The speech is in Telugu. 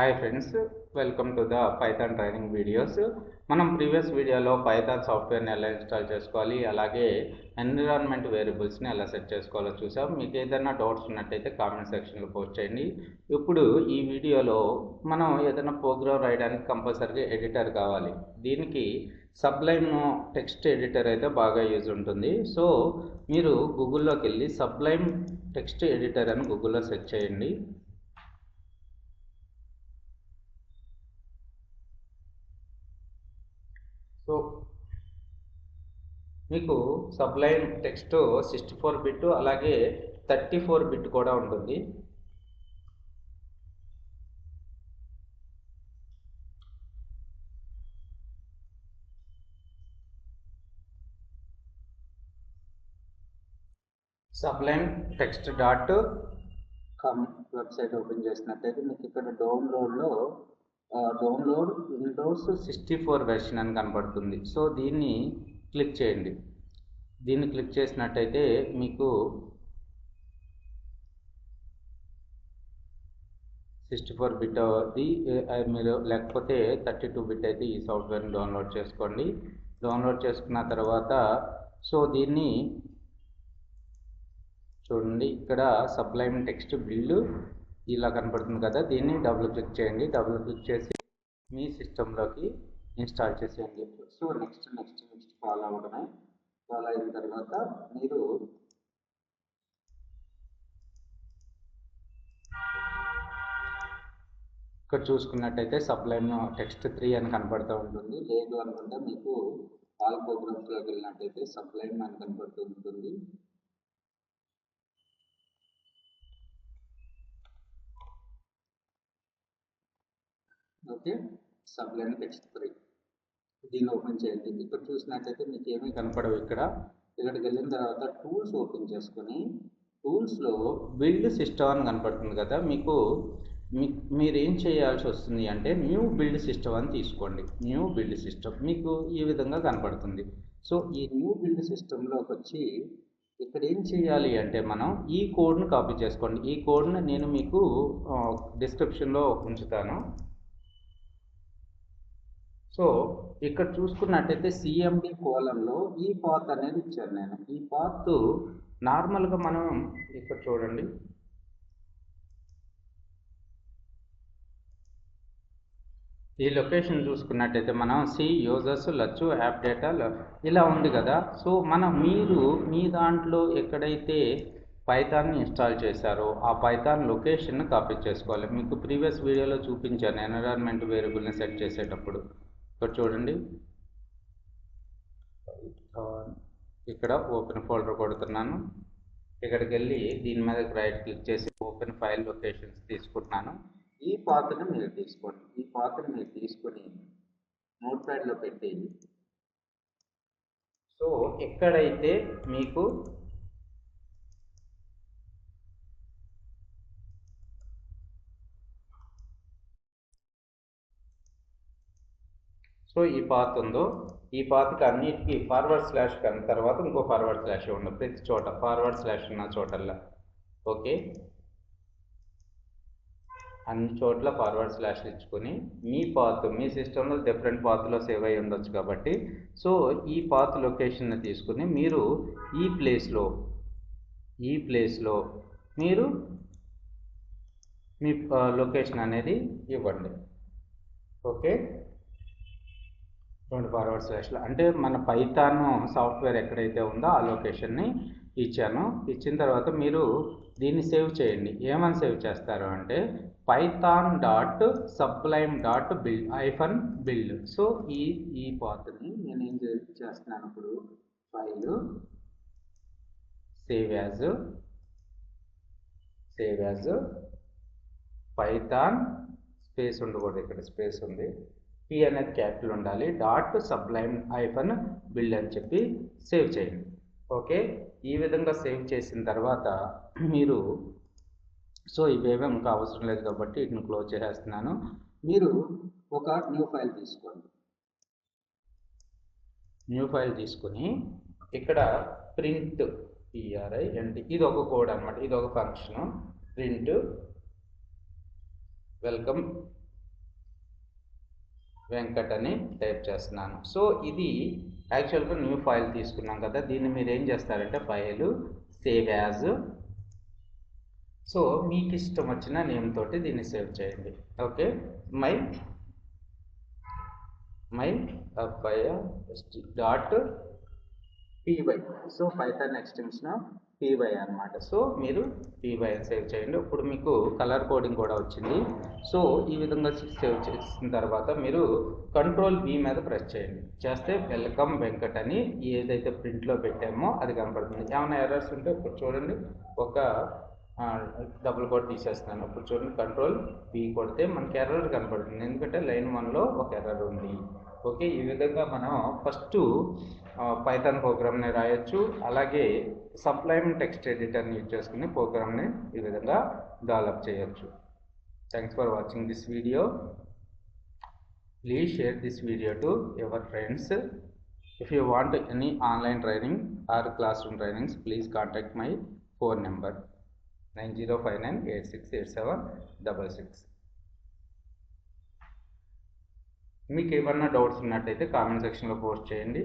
Hi friends, welcome to the Python training videos. మనం ప్రీవియస్ వీడియోలో పైథాన్ సాఫ్ట్వేర్ని ఎలా ఇన్స్టాల్ చేసుకోవాలి, అలాగే ఎన్విరాన్మెంట్ వేరియబుల్స్ని ఎలా సెట్ చేసుకోవాలో చూసాం. మీకు ఏదైనా డౌట్స్ ఉన్నట్టయితే కామెంట్ సెక్షన్లో పోస్ట్ చేయండి. ఇప్పుడు ఈ వీడియోలో మనం ఏదైనా ప్రోగ్రామ్ రాయడానికి కంపల్సరీగా ఎడిటర్ కావాలి. దీనికి సబ్లైమ్ టెక్స్ట్ ఎడిటర్ అయితే బాగా యూజ్ ఉంటుంది. సో మీరు గూగుల్లోకి వెళ్ళి సబ్లైమ్ టెక్స్ట్ ఎడిటర్ అని గూగుల్లో సెర్చ్ చేయండి. సో మీకు సబ్లైమ్ టెక్స్ట్ 64 బిట్ అలాగే 34 బిట్ కూడా ఉంటుంది. Sublime text dot com website open చేసినట్టయితే మీకు ఇక్కడ డౌన్లోడ్ విండోస్ 64 వెర్షన్ అని కనబడుతుంది. సో దీన్ని క్లిక్ చేయండి. దీన్ని క్లిక్ చేసినట్టయితే మీకు 64 బిట్ అది మీరు లేకపోతే 32 బిట్ అయితే ఈ సాఫ్ట్వేర్ని డౌన్లోడ్ చేసుకోండి. డౌన్లోడ్ చేసుకున్న తర్వాత సో దీన్ని చూడండి, ఇక్కడ సబ్లైమ్ టెక్స్ట్ బిల్డ్ ఇలా కనపడుతుంది కదా, దీన్ని డబుల్ క్లిక్ చేయండి. డబుల్ క్లిక్ చేసి మీ సిస్టంలోకి ఇన్స్టాల్ చేసేయండి. సో నెక్స్ట్ ఫాలో అవ్వడమే. ఫాలో అయిన తర్వాత మీరు ఇక్కడ చూసుకున్నట్టయితే సబ్లైమ్ టెక్స్ట్ 3 అని కనపడుతూ ఉంటుంది. లేదు అనుకుంటే మీకు ఆల్ ప్రోగ్రామ్స్లోకి వెళ్ళినట్టయితే సబ్లైమ్ అని కనపడుతూ ఉంటుంది. ఓకే, సబ్లైమ్ టెక్స్ట్ 3 దీన్ని ఓపెన్ చేయండి. ఇక్కడ చూసినట్టయితే మీకు ఏమీ కనపడవు. ఇక్కడికి వెళ్ళిన తర్వాత టూల్స్ ఓపెన్ చేసుకొని టూల్స్లో బిల్డ్ సిస్టమ్ అని కనపడుతుంది కదా, మీరు ఏం చేయాల్సి వస్తుంది అంటే న్యూ బిల్డ్ సిస్టమ్ అని తీసుకోండి. న్యూ బిల్డ్ సిస్టమ్ మీకు ఈ విధంగా కనపడుతుంది. సో ఈ న్యూ బిల్డ్ సిస్టంలోకి వచ్చి ఇక్కడ ఏం చేయాలి అంటే మనం ఈ కోడ్ను కాపీ చేసుకోండి. ఈ కోడ్ను నేను మీకు డిస్క్రిప్షన్లో ఉంచుతాను. సో ఇక్కడ చూసుకున్నట్టయితే సిఎండి కోలంలో ఈ పాత్ అనేది ఇచ్చాను నేను. ఈ పాత్ నార్మల్గా మనం ఇక్కడ చూడండి, ఈ లొకేషన్ చూసుకున్నట్టయితే మనం సి యూజర్స్ లచ్చు యాప్ డేటా ఇలా ఉంది కదా. సో మీరు మీ దాంట్లో ఎక్కడైతే పైథాన్ని ఇన్స్టాల్ చేశారో ఆ పైథాన్ లొకేషన్ని కాపీ చేసుకోవాలి. మీకు ప్రీవియస్ వీడియోలో చూపించాను ఎన్విరాన్మెంట్ వేరియబుల్ని సెట్ చేసేటప్పుడు. ఇక్కడ చూడండి, ఇక్కడ ఓపెన్ ఫోల్డర్ కొడుతున్నాను. ఇక్కడికి వెళ్ళి దీని మీద రైట్ క్లిక్ చేసి ఓపెన్ ఫైల్ లొకేషన్స్ తీసుకుంటున్నాను. ఈ పాత్ని మీరు తీసుకోండి. ఈ పాత్ని మీరు తీసుకొని నోట్ ప్యాడ్లో పెట్టి సో ఎక్కడైతే మీకు సో ఈ పాత్ ఉందో ఈ పాత్కి అన్నిటికీ ఫార్వర్డ్ స్లాష్ కన్న తర్వాత ఇంకో ఫార్వర్డ్ స్లాష్ ఉండదు. ప్రతి చోట ఫార్వర్డ్ స్లాష్ ఉన్న చోటల్లా ఓకే, అన్ని చోట్ల ఫార్వర్డ్ స్లాష్ ఇచ్చుకొని మీ పాత్ మీ సిస్టంలో డిఫరెంట్ పాత్లో సేవ్ అయ్యి ఉండొచ్చు కాబట్టి సో ఈ పాత్ లొకేషన్ని తీసుకుని మీరు ఈ ప్లేస్లో మీరు మీ లొకేషన్ అనేది ఇవ్వండి. ఓకే, ఫార్వర్డ్ స్లాష్లో అంటే మన పైథాన్ సాఫ్ట్వేర్ ఎక్కడైతే ఉందో ఆ లొకేషన్ని ఇచ్చాను. ఇచ్చిన తర్వాత మీరు దీన్ని సేవ్ చేయండి. ఏమని సేవ్ చేస్తారు అంటే Python dot Sublime dot build. So ఈ పాత్ని నేను ఏం చేస్తున్నాను ఇప్పుడు, file save as Python space ఉండకూడదు, ఇక్కడ స్పేస్ ఉంది, పి అనేది క్యాపిటల్ ఉండాలి, డాట్ సబ్లైమ్ బిల్డ్ అని చెప్పి సేవ్ చేయండి. ఓకే, ఈ విధంగా సేవ్ చేసిన తర్వాత మీరు సో ఇవేమీ ఇంకా అవసరం లేదు కాబట్టి వీటిని క్లోజ్ చేసేస్తున్నాను. మీరు ఒక న్యూ ఫైల్ తీసుకొని ఇక్కడ ప్రింట్ ఇది ఒక కోడ్ అనమాట, ఇది ఒక ఫంక్షన్. ప్రింట్ వెల్కమ్ వెంకట్ అని టైప్ చేస్తున్నాను. సో ఇది యాక్చువల్గా న్యూ ఫైల్ తీసుకున్నాం కదా, దీన్ని మీరు ఏం చేస్తారంటే ఫైలు సేవ్ యాజ్. సో మీకు ఇష్టం వచ్చిన నేమ్ తోటి దీన్ని సేవ్ చేయండి. Okay, my dot py. So Python extension py అనమాట. సో మీరు py అని సేవ్ చేయండి. ఇప్పుడు మీకు కలర్ కోడింగ్ కూడా వచ్చింది. సో ఈ విధంగా సేవ్ చేసిన తర్వాత మీరు కంట్రోల్ V మీద ప్రెస్ చేయండి. చేస్తే వెల్కమ్ వెంకట్ అని ఏదైతే ప్రింట్లో పెట్టామో అది కనపడుతుంది. ఏమైనా ఎర్రర్స్ ఉంటే ఇప్పుడు చూడండి, ఒక డబుల్ కోట్ తీసేస్తున్నాను. ఇప్పుడు చూడండి, కంట్రోల్ V కొడితే మనకి ఎర్రర్ కనపడుతుంది, ఎందుకంటే లైన్ 1లో ఒక ఎర్రర్ ఉంది. ఓకే, ఈ విధంగా మనం ఫస్ట్ పైథాన్ ప్రోగ్రామ్ని రాయొచ్చు. అలాగే సబ్లైమ్ టెక్స్ట్ ఎడిటర్ని యూజ్ చేసుకుని ప్రోగ్రామ్ని ఈ విధంగా డెవలప్ చేయొచ్చు. Thanks for watching this video. Please share this video to your friends. If you want any online training or classroom trainings, please contact my phone number 9059868766. మీకు ఏమన్నా డౌట్స్ ఉన్నట్టయితే కామెంట్ సెక్షన్లో పోస్ట్ చేయండి.